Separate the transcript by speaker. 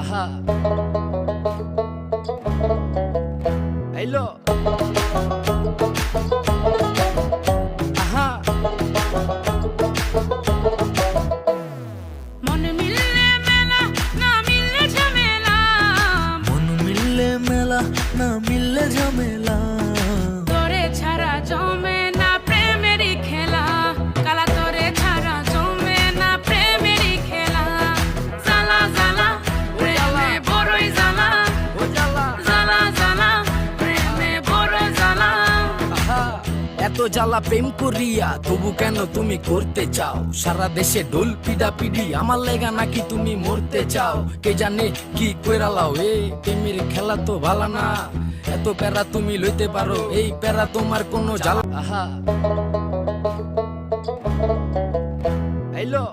Speaker 1: আহা হ্যালো আহা
Speaker 2: মন মিললে মেলা না মিললে ঝামেলা,
Speaker 3: মন মিললে মেলা না মিললে ঝামেলা,
Speaker 2: তোরে ছাড়া জমে না প্রেমেরই খেলা, কালা তোরে ছাড়া জমে না প্রেমেরই খেলা। জ্বালা জ্বালা প্রেমে বড়ই জ্বালা,
Speaker 1: ও জ্বালা
Speaker 2: জ্বালা জ্বালা প্রেমে বড় জ্বালা।
Speaker 1: আহা এত জ্বালা প্রেম করিয়া তবু কেন তুমি করতে চাও? সারা দেশে ঢোল পিডা পিডি আমার লেগা নাকি তুমি মরতে চাও? কে জানে কি কইরালাও এ প্রেমের খেলা তো ভালো না, এত প্যারা তুমি লইতে পারো এই প্যারা তোমার কোনো জ্বালা। আহা হ্যালো